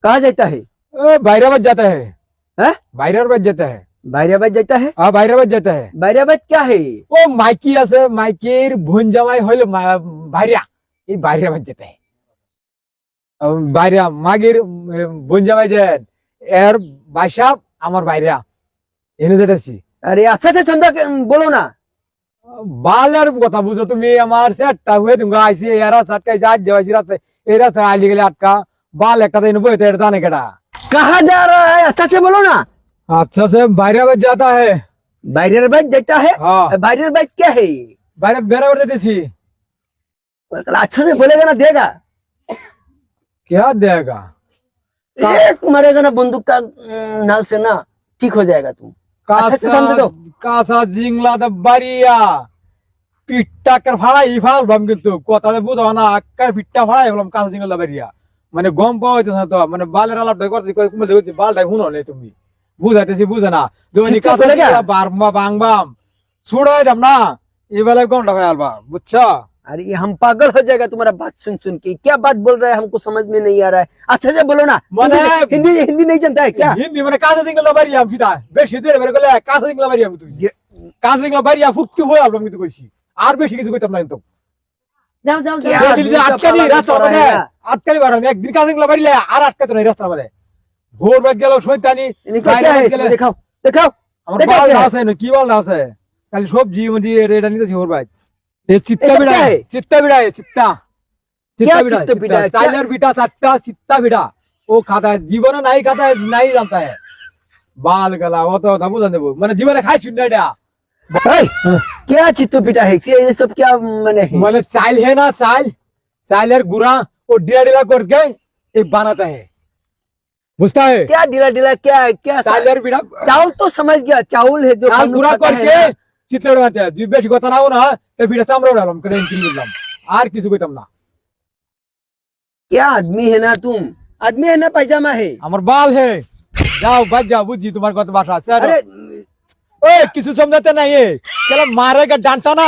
कहाँ जाता है? बैराबाद जाता है। हैं? बैराबाद जाता है। बैराबाद जाता है? हाँ बैराबाद जाता है। बैराबाद क्या है? ও মাইকি আছে, মাইকির বোন জামাই হইলো ভাইরা, এই বাইরাবাদ যেতে হয়। বাইরা মাগির বোন জামাই যে এর বাসা আমার বাইরা এনে যেতেছি। अरे अच्छा से चंदा बोलो ना। বালের কথা বুঝো তুমি, আমার সেটটা হয়ে তুমি আইসি এরা সাটকাই যা যাইছি রাস্তায়, এই রাস্তায় আইলি গেলে আটকা বাল একটা দিন বইতে এটা জানে কেডা। कहाँ जा रहा है? अच्छा से बोलो ना। अच्छा से बैराबाद जाता है। बैराबाद जाता है? हाँ बैराबाद क्या है? बैराबाद जेतेছি। अच्छा से बोलेगा ना, देगा। क्या देगा? एक मारेगा ना बंदूक का नाल से ना, ठीक हो जाएगा तुम। अच्छा से समझ दो। কাঁচা জিংলা দা বাড়িয়া পিঠটা কার ফাড়াই ফালবাম, কিন্তু কথাতে বুঝাও না, আক্কার পিঠটা ফাড়াই বললাম কাঁচা জিংলা বাড়িয়া। মানে গম পাওয়া হইতেছে না তো, মানে বালের আলাপটা করতে কমে হচ্ছে, বালটাই শুনো নেই তুমি, বুঝাইতেছি বুঝে না। যখন ঠিক কাঁচা বলে গা? জিংলা বারমা বাংবাম ছুড়াই দাম না, এই বেলায় গমটা হয়ে আলবা, বুঝছো? अरे ये हम पागल हो जाएगा तुम्हारा बात सुन सुन के। क्या बात बोल रहा है, हमको समझ में नहीं आ रहा है। अच्छा से बोलो ना। मने- हिंदी हिंदी नहीं जानता है क्या? হিন্দি মানে কাঁচা জিংলা বাড়িয়া ফিদা বেশি দেরে বের করলে কাঁচা জিংলা বাড়িয়া তুমি, কাঁচা জিংলা বাড়িয়া ফুটকি হয়ে আলবাম কিন্তু কইছি, আর বেশি কিছু কইতাম না কিন্তু। যাও যাও क्या যাও দেখলি যে आदमी का আটকানি पाला রাস্তা करा মধ্যে, है यार। আটকানি বাড়াম একদিন কাঁচা জিংলা বাড়িলে আর আটকাতো না এই রাস্তার মধ্যে। ভোর বেগ গেল শয়তানি इनका क्या है? इसमें दिखाओ दिखाओ। আমার देखा বাল क्या है? আছে না, কি বাল আছে খালি সবজি মজি এটা নিতেছি ওর ভাই। এই চিত্তা এসব বিড়া, क्या है? চিত্তা বিড়া, চিত্তা क्या বিড়া, चित्त पिटा है? क्या- চাইলের বিটা চারটা চিত্তা বিড়া ও খাতা জীবনে নাই, খাতা নাই জানতা है বাল গলা অত কথা বুঝা দেবো, মানে জীবনে খাই শুন না এটা। ओए, क्या चित्तो पिटा है? ये सब क्या मैंने है? মানে চাইল है ना, চাইল চাইলের গুড়া ও डिला डिला करके एक बनाता है, बुझता है? क्या ढीला ढीला क्या है? क्या চাইলের বিড়া चावल तो समझ गया, चावल है जो চাল हम लोग গুড়া खाता है করকে ना। চিত্র বানাতে হয়। তুই বেশি কথা নাও না, এই বিড়া চামড়া উড়ালাম করে কিনে দিলাম, আর কিছু কইতাম না। क्या आदमी है ना तुम? आदमी है ना पैजामा है? আমার বাল হে, যাও বাজ যাও, বুঝছি তোমার কত ভাষা আছে। अरे ओए কিছু समझते नहीं है, केला मारेगा डांटा ना,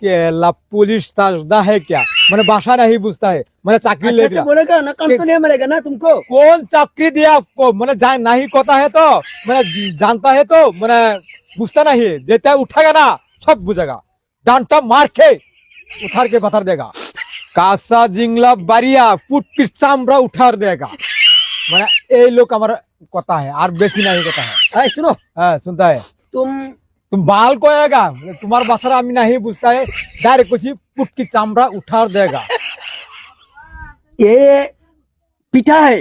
केला पुलिस ताजदा है क्या, मैंने भाषा नहीं बुझता है, मैंने चाकरी ले अच्छा से दिया। बोलेगा ना, कान तो नहीं मरेगा ना तुमको। कौन चाकरी दिया आपको, मैंने जान नहीं कोता है तो, मैंने जानता है तो, मैंने बुझता नहीं है, जेता उठाएगा ना सब बुझेगा, डांटा मार के उठार के बता देगा, कासा जिंगला बारिया फुट पिट चामड़ा उठार देगा, मैंने ये लोग हमारा कोता है, और बेसी नहीं कोता है। अरे सुनो, हाँ सुनता है। तुम तुम बाल कोएगा, तुम्हारा भाषा हमें नहीं बुझता है, डायरेक्ट कुछ पुट की चामड़ा उठार देगा। ये पिटा है?